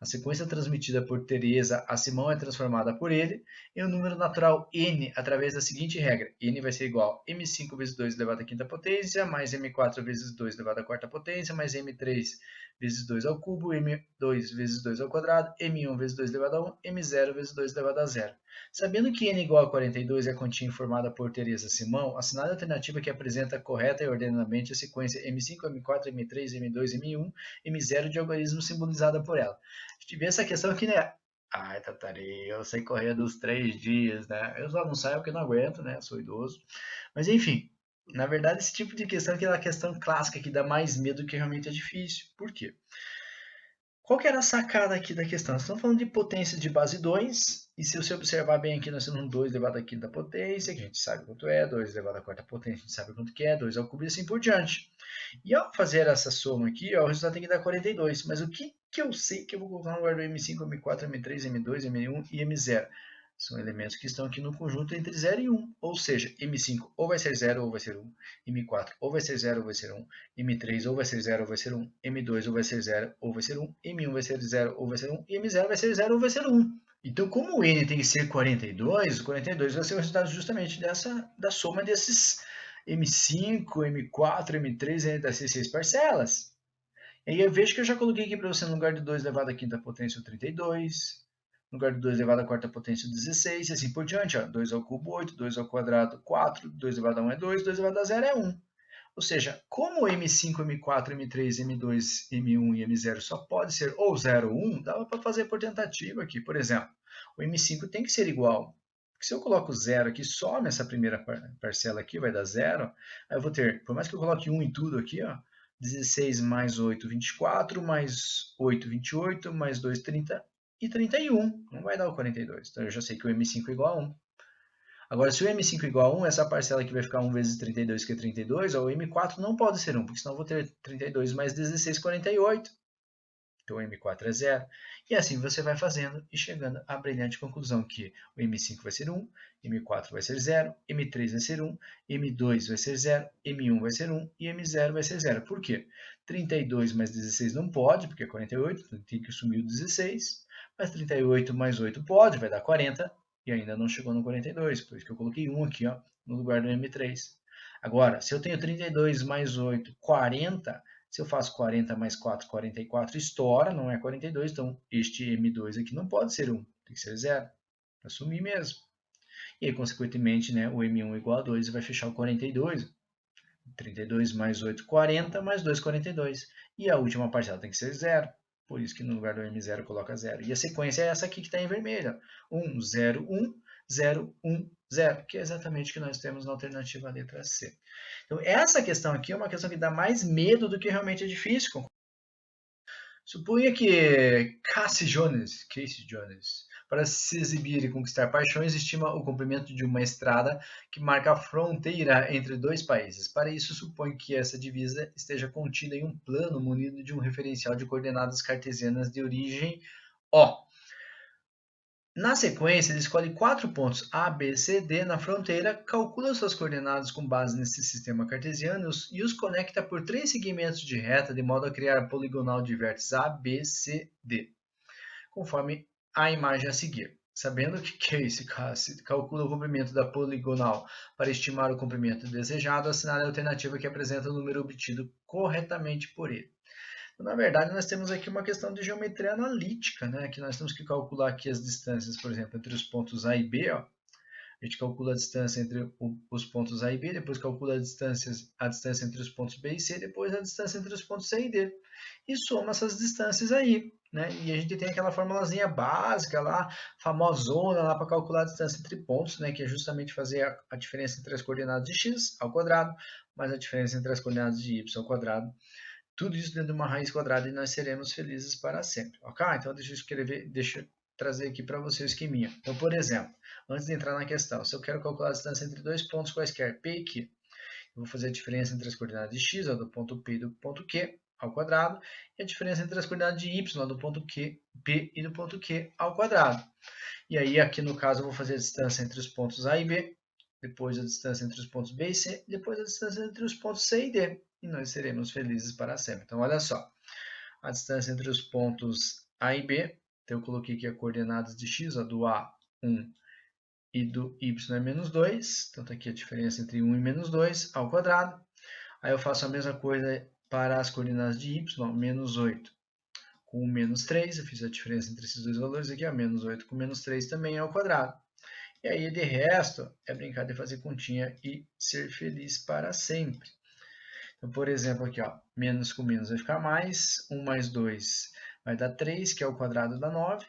A sequência transmitida por Teresa a Simão é transformada por ele em um número natural n através da seguinte regra. N vai ser igual a m5 vezes 2 elevado à quinta potência, mais m4 vezes 2 elevado à quarta potência, mais m3 vezes 2 ao cubo, m2 vezes 2 ao quadrado, m1 vezes 2 elevado a 1, m0 vezes 2 elevado a 0. Sabendo que n igual a 42 é a quantia informada por Teresa Simão, assinale a alternativa que apresenta correta e ordenadamente a sequência m5, m4, m3, m2, m1, m0 de algarismo simbolizada por ela. A gente vê essa questão aqui, né? Ai, Tatari, eu sei correr dos 3 dias, né? Eu só não saio porque não aguento, né? Sou idoso. Mas enfim, na verdade, esse tipo de questão é aquela questão clássica que dá mais medo que realmente é difícil. Por quê? Qual que era a sacada aqui da questão? Nós estamos falando de potência de base 2, e se você observar bem aqui, nós temos um 2 elevado à quinta potência, que a gente sabe quanto é, 2 elevado à quarta potência, a gente sabe quanto que é, 2 ao cubo e assim por diante. E ao fazer essa soma aqui, ó, o resultado tem que dar 42. Mas o que eu sei que eu vou colocar no lugar do M5, M4, M3, M2, M1 e M0? São elementos que estão aqui no conjunto entre 0 e 1. Ou seja, M5 ou vai ser 0 ou vai ser 1. M4 ou vai ser 0 ou vai ser 1. M3 ou vai ser 0 ou vai ser 1. M2 ou vai ser 0 ou vai ser 1. M1 vai ser 0 ou vai ser 1. E M0 vai ser 0 ou vai ser 1. Então, como o N tem que ser 42, o 42 vai ser o resultado justamente da soma desses M5, M4, M3, dessas 6 parcelas. E aí eu vejo que eu já coloquei aqui para você no lugar de 2 elevado à quinta potência o 32, no lugar de 2 elevado à quarta potência o 16, e assim por diante. Ó. 2 ao cubo 8, 2 ao quadrado 4, 2 elevado a 1 é 2, 2 elevado a 0 é 1. Ou seja, como M5, M4, M3, M2, M1 e M0 só pode ser ou 0 ou 1, dava para fazer por tentativa aqui. Por exemplo, o M5 tem que ser igual. Porque se eu coloco 0 aqui, some essa primeira parcela aqui, vai dar 0. Aí eu vou ter, por mais que eu coloque 1 em tudo aqui, ó, 16 mais 8, 24, mais 8, 28, mais 2, 30 e 31. Não vai dar o 42. Então eu já sei que o M5 é igual a 1. Agora, se o M5 é igual a 1, essa parcela aqui vai ficar 1 vezes 32, que é 32, o M4 não pode ser 1, porque senão eu vou ter 32 mais 16, 48. Então, o M4 é 0. E assim você vai fazendo e chegando à brilhante conclusão que o M5 vai ser 1, M4 vai ser 0, M3 vai ser 1, M2 vai ser 0, M1 vai ser 1 e M0 vai ser 0. Por quê? 32 mais 16 não pode, porque é 48, então tem que sumir o 16. Mas 38 mais 8 pode, vai dar 40 e ainda não chegou no 42, por isso que eu coloquei 1 aqui, ó, no lugar do M3. Agora, se eu tenho 32 mais 8, 40, se eu faço 40 mais 4, 44, estoura, não é 42, então este M2 aqui não pode ser 1, tem que ser 0, para sumir mesmo. E aí, consequentemente, né, o M1 igual a 2 vai fechar o 42. 32 mais 8, 40, mais 2, 42. E a última parcela tem que ser 0. Por isso que no lugar do M0 coloca 0. E a sequência é essa aqui que está em vermelho. 1, 0, 1, 0, 1, 0. Que é exatamente o que nós temos na alternativa letra C. Então, essa questão aqui é uma questão que dá mais medo do que realmente é difícil. Suponha que Casey Jones, para se exibir e conquistar paixões, estima o comprimento de uma estrada que marca a fronteira entre dois países. Para isso, supõe que essa divisa esteja contida em um plano munido de um referencial de coordenadas cartesianas de origem O. Na sequência, ele escolhe 4 pontos A, B, C, D na fronteira, calcula suas coordenadas com base nesse sistema cartesiano e os conecta por 3 segmentos de reta, de modo a criar a poligonal de vértices A, B, C, D, conforme a imagem a seguir. Sabendo que é esse caso, calcula o comprimento da poligonal para estimar o comprimento desejado, assinale a alternativa que apresenta o número obtido corretamente por ele. Então, na verdade, nós temos aqui uma questão de geometria analítica, né? Que nós temos que calcular aqui as distâncias, por exemplo, entre os pontos A e B, ó. A gente calcula a distância entre os pontos A e B, depois calcula a distância entre os pontos B e C, depois a distância entre os pontos C e D. E soma essas distâncias aí, né? E a gente tem aquela formulazinha básica lá, famosona lá para calcular a distância entre pontos, né? Que é justamente fazer a diferença entre as coordenadas de x ao quadrado, mais a diferença entre as coordenadas de y ao quadrado. Tudo isso dentro de uma raiz quadrada e nós seremos felizes para sempre. Ok? Então deixa eu trazer aqui para você o esqueminha. Então, por exemplo, antes de entrar na questão, se eu quero calcular a distância entre dois pontos quaisquer, P e Q, eu vou fazer a diferença entre as coordenadas de x, do ponto P e do ponto Q, ao quadrado, e a diferença entre as coordenadas de y, do ponto Q, P e do ponto Q, ao quadrado. E aí, aqui no caso, eu vou fazer a distância entre os pontos A e B, depois a distância entre os pontos B e C, depois a distância entre os pontos C e D. E nós seremos felizes para sempre. Então, olha só. A distância entre os pontos A e B, então eu coloquei aqui as coordenadas de x, ó, do A, 1, e do y é menos 2. Então, está aqui a diferença entre 1 e menos 2 ao quadrado. Aí eu faço a mesma coisa para as coordenadas de y, menos 8 com menos 3. Eu fiz a diferença entre esses dois valores aqui, ó, menos 8 com menos 3 também ao quadrado. E aí, de resto, é brincar de fazer continha e ser feliz para sempre. Então, por exemplo, aqui, ó, menos com menos vai ficar mais, 1 mais 2 vai dar 3, que é o quadrado da 9.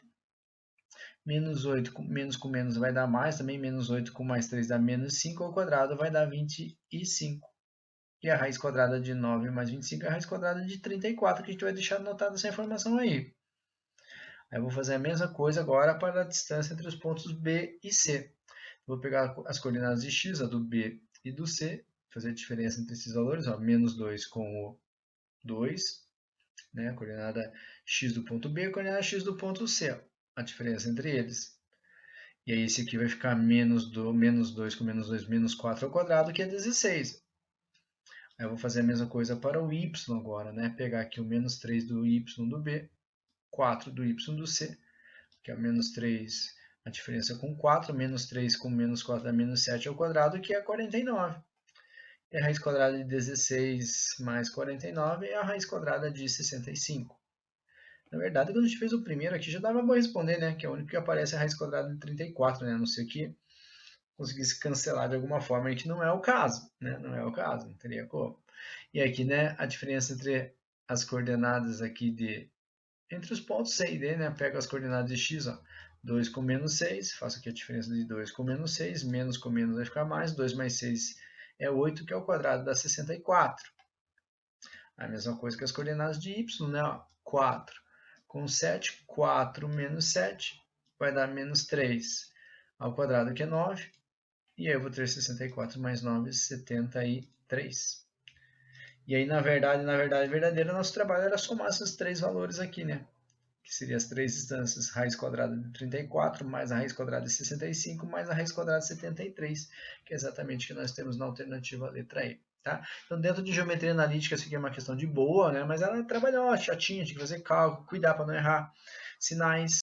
Menos 8 com menos vai dar mais, também menos 8 com mais 3 dá menos 5, ao quadrado vai dar 25. E a raiz quadrada de 9 mais 25 é a raiz quadrada de 34, que a gente vai deixar anotada essa informação aí. Aí eu vou fazer a mesma coisa agora para a distância entre os pontos B e C. Vou pegar as coordenadas de x, a do B e do C, fazer a diferença entre esses valores, ó, menos 2 com o 2, né, a coordenada x do ponto B e a coordenada x do ponto C, ó, a diferença entre eles. E aí esse aqui vai ficar menos 2 com menos 2, menos 4 ao quadrado, que é 16. Aí eu vou fazer a mesma coisa para o y agora, né, pegar aqui o menos 3 do y do B, 4 do y do C, que é menos 3, a diferença com 4, menos 3 com menos 4 dá menos 7 ao quadrado, que é 49. E a raiz quadrada de 16 mais 49 é a raiz quadrada de 65. Na verdade, quando a gente fez o primeiro aqui, já dava para responder, né? Que é o único que aparece a raiz quadrada de 34, né? A não ser que conseguisse cancelar de alguma forma, que não é o caso, né? Não é o caso, não teria como. E aqui, né, a diferença entre as coordenadas aqui entre os pontos C e D, né? Pego as coordenadas de x, ó, 2 com menos 6, faço aqui a diferença de 2 com menos 6, menos com menos vai ficar mais, 2 mais 6 é 8, que é o quadrado dá 64. A mesma coisa que as coordenadas de y, né? Ó, 4 com 7, 4 menos 7 vai dar menos 3 ao quadrado, que é 9. E aí eu vou ter 64 mais 9, 73. E aí, na verdade verdadeira, nosso trabalho era somar esses três valores aqui, né? Que seriam as três instâncias, raiz quadrada de 34, mais a raiz quadrada de 65, mais a raiz quadrada de 73, que é exatamente o que nós temos na alternativa letra E. Tá? Então, dentro de geometria analítica, isso aqui é uma questão de boa, né? Mas ela é trabalhosa, chatinha, tinha que fazer cálculo, cuidar para não errar sinais.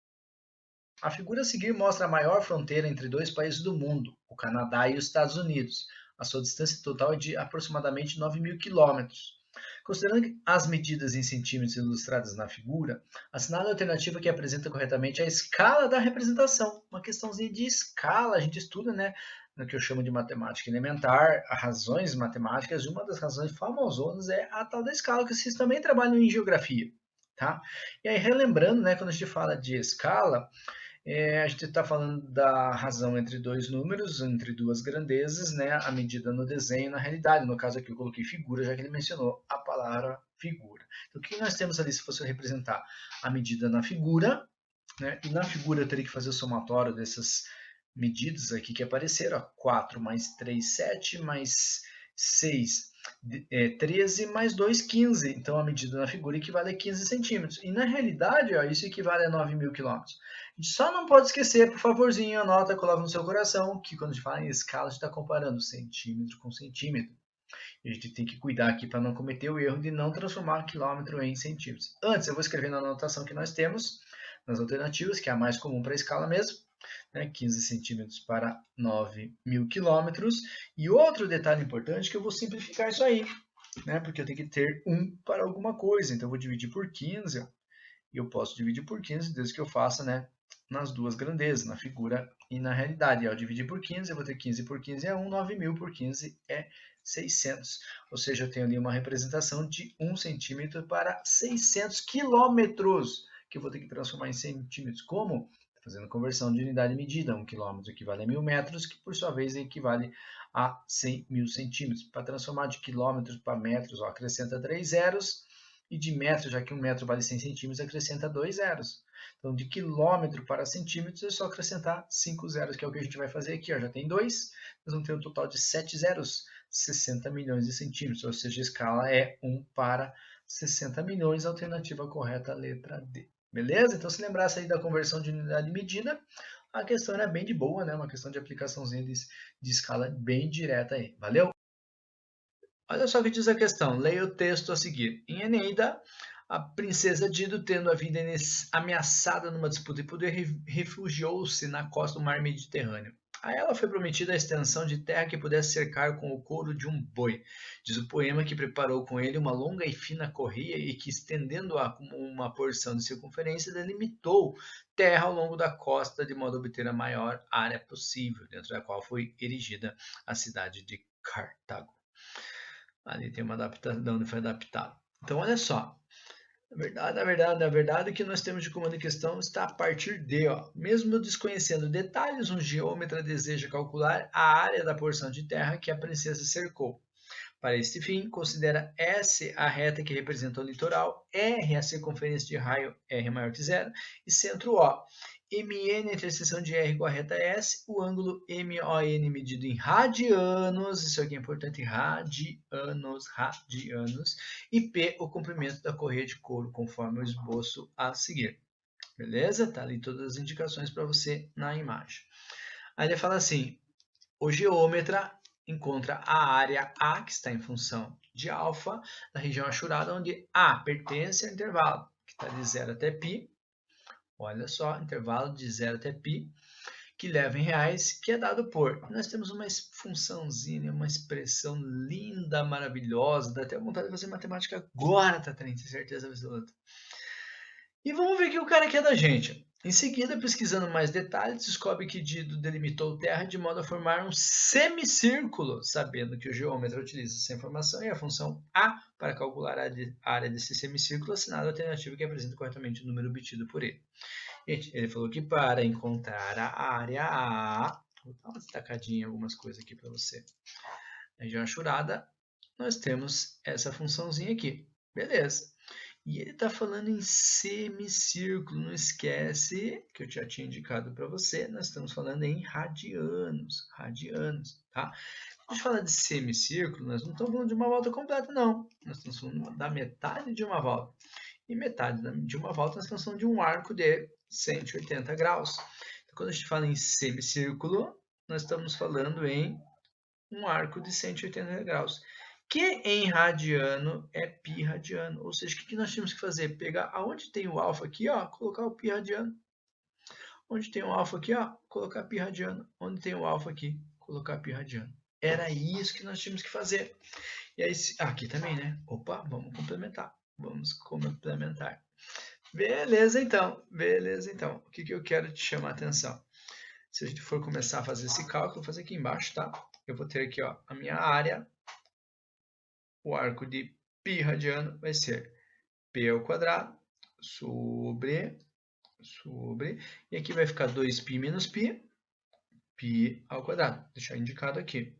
A figura a seguir mostra a maior fronteira entre dois países do mundo, o Canadá e os Estados Unidos. A sua distância total é de aproximadamente 9.000 quilômetros. Considerando as medidas em centímetros ilustradas na figura, assinale a alternativa que apresenta corretamente a escala da representação. Uma questãozinha de escala, a gente estuda, né, no que eu chamo de matemática elementar, as razões matemáticas, e uma das razões famosonas é a tal da escala, que vocês também trabalham em geografia. Tá? E aí, relembrando, né, quando a gente fala de escala, a gente está falando da razão entre dois números, entre duas grandezas, né? A medida no desenho, na realidade. No caso aqui eu coloquei figura, já que ele mencionou a palavra figura. Então, o que nós temos ali se fosse representar a medida na figura, né? E na figura eu teria que fazer o somatório dessas medidas aqui que apareceram. Ó, 4 mais 3, 7, mais 6, 13, mais 2, 15. Então, a medida na figura equivale a 15 centímetros. E na realidade, ó, isso equivale a 9.000 quilômetros. A gente só não pode esquecer, por favorzinho, anota, coloca no seu coração, que quando a gente fala em escala, a gente está comparando centímetro com centímetro. E a gente tem que cuidar aqui para não cometer o erro de não transformar quilômetro em centímetros. Antes, eu vou escrever na anotação que nós temos, nas alternativas, que é a mais comum para a escala mesmo, né, 15 centímetros para 9.000 quilômetros. E outro detalhe importante que eu vou simplificar isso aí. né? Porque eu tenho que ter 1 para alguma coisa. Então, eu vou dividir por 15, ó, e eu posso dividir por 15 desde que eu faça, né, nas duas grandezas, na figura e na realidade. Ao dividir por 15, eu vou ter 15 por 15 é 1, 9.000 por 15 é 600. Ou seja, eu tenho ali uma representação de 1 centímetro para 600 quilômetros, que eu vou ter que transformar em centímetros. Como? Fazendo conversão de unidade medida. 1 quilômetro equivale a 1.000 metros, que por sua vez equivale a 100.000 centímetros. Para transformar de quilômetros para metros, ó, acrescenta 3 zeros. E de metro, já que 1 metro vale 100 centímetros, acrescenta 2 zeros. Então, de quilômetro para centímetros, é só acrescentar 5 zeros, que é o que a gente vai fazer aqui. Ó. Já tem 2, nós vamos ter um total de 7 zeros, 60 milhões de centímetros. Ou seja, a escala é 1 para 60 milhões, alternativa correta, letra D. Beleza? Então, se lembrasse aí da conversão de unidade de medida, a questão era bem de boa, né? Uma questão de aplicaçãozinha de escala bem direta aí. Valeu? Olha só o que diz a questão. Leia o texto a seguir. Em Eneida, a princesa Dido, tendo a vida ameaçada numa disputa de poder, refugiou-se na costa do mar Mediterrâneo. A ela foi prometida a extensão de terra que pudesse cercar com o couro de um boi. Diz o poema que preparou com ele uma longa e fina correia e que, estendendo-a como uma porção de circunferência, delimitou terra ao longo da costa de modo a obter a maior área possível, dentro da qual foi erigida a cidade de Cartago. Ali tem uma adaptação, onde foi adaptado. Então, olha só. Na verdade, o que nós temos de comando em questão está a partir de, ó, mesmo desconhecendo detalhes, um geômetra deseja calcular a área da porção de terra que a princesa cercou. Para este fim, considera S a reta que representa o litoral, R a circunferência de raio R maior que zero e centro O. MN a interseção de R com a reta S, o ângulo MON medido em radianos, isso aqui é importante, radianos, e P o comprimento da correia de couro, conforme o esboço a seguir. Beleza? Tá ali todas as indicações para você na imagem. Aí ele fala assim, o geômetra encontra a área A, que está em função de alfa, na região achurada, onde A pertence ao intervalo, que está de 0 até π. Olha só, intervalo de 0 até π, que leva em reais, que é dado por... Nós temos uma funçãozinha, uma expressão linda, maravilhosa, dá até vontade de fazer matemática agora, Tatarinha, tenho certeza absoluta. E vamos ver o que o cara quer da gente. Em seguida, pesquisando mais detalhes, descobre que Dido delimitou terra de modo a formar um semicírculo, sabendo que o geômetra utiliza essa informação e a função A para calcular a área desse semicírculo, assinado a alternativa que apresenta corretamente o número obtido por ele. Gente, ele falou que para encontrar a área A, vou dar uma destacadinha em algumas coisas aqui para você. Na região achurada, nós temos essa funçãozinha aqui. Beleza. E ele está falando em semicírculo, não esquece que eu já tinha indicado para você, nós estamos falando em radianos, tá? Quando a gente fala de semicírculo, nós não estamos falando de uma volta completa, não. Nós estamos falando da metade de uma volta. E metade de uma volta, nós estamos falando de um arco de 180 graus. Então, quando a gente fala em semicírculo, nós estamos falando em um arco de 180 graus, que em radiano é π radiano. Ou seja, o que nós temos que fazer? Pegar aonde tem o alfa aqui, ó, colocar o π radiano. Onde tem o alfa aqui, ó, colocar π radiano. Onde tem o alfa aqui, colocar π radiano. Era isso que nós tínhamos que fazer. E aí, aqui também, né? Opa, vamos complementar. Vamos complementar. Beleza, então. Beleza, então. O que eu quero te chamar a atenção? Se a gente for começar a fazer esse cálculo, vou fazer aqui embaixo, tá? Eu vou ter aqui, ó, a minha área. O arco de π radiano vai ser p ao quadrado sobre, e aqui vai ficar 2π menos π, π ao quadrado. Vou deixar indicado aqui.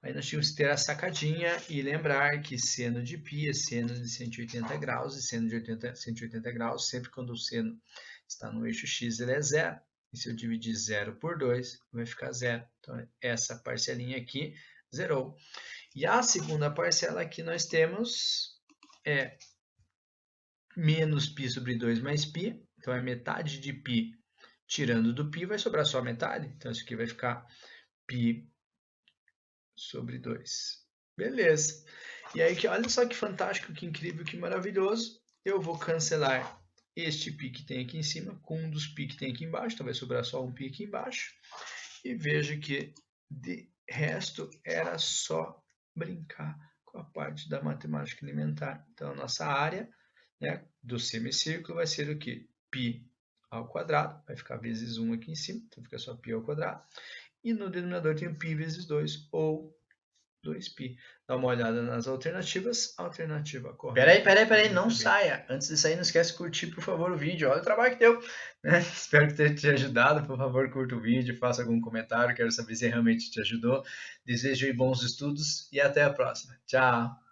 Aí nós tínhamos que ter a sacadinha e lembrar que seno de π é seno de 180 graus, e seno de 180 graus, sempre quando o seno está no eixo x, ele é zero. E se eu dividir 0 por 2, vai ficar zero. Então, essa parcelinha aqui zerou. E a segunda parcela aqui nós temos é menos π sobre 2 mais π. Então, é metade de π tirando do π, vai sobrar só metade. Então, isso aqui vai ficar π sobre 2. Beleza. E aí, olha só que fantástico, que incrível, que maravilhoso. Eu vou cancelar este π que tem aqui em cima com um dos π que tem aqui embaixo. Então, vai sobrar só um π aqui embaixo. E veja que, de resto, era só brincar com a parte da matemática elementar. Então, a nossa área, né, do semicírculo vai ser o quê? Π ao quadrado, vai ficar vezes 1 aqui em cima, então fica só π ao quadrado. E no denominador tem π vezes 2, ou 2π. Dá uma olhada nas alternativas. Alternativa correta. Peraí, não saia. Antes de sair, não esquece de curtir, por favor, o vídeo. Olha o trabalho que deu. Né? Espero que tenha te ajudado. Por favor, curta o vídeo, faça algum comentário. Quero saber se realmente te ajudou. Desejo bons estudos e até a próxima. Tchau!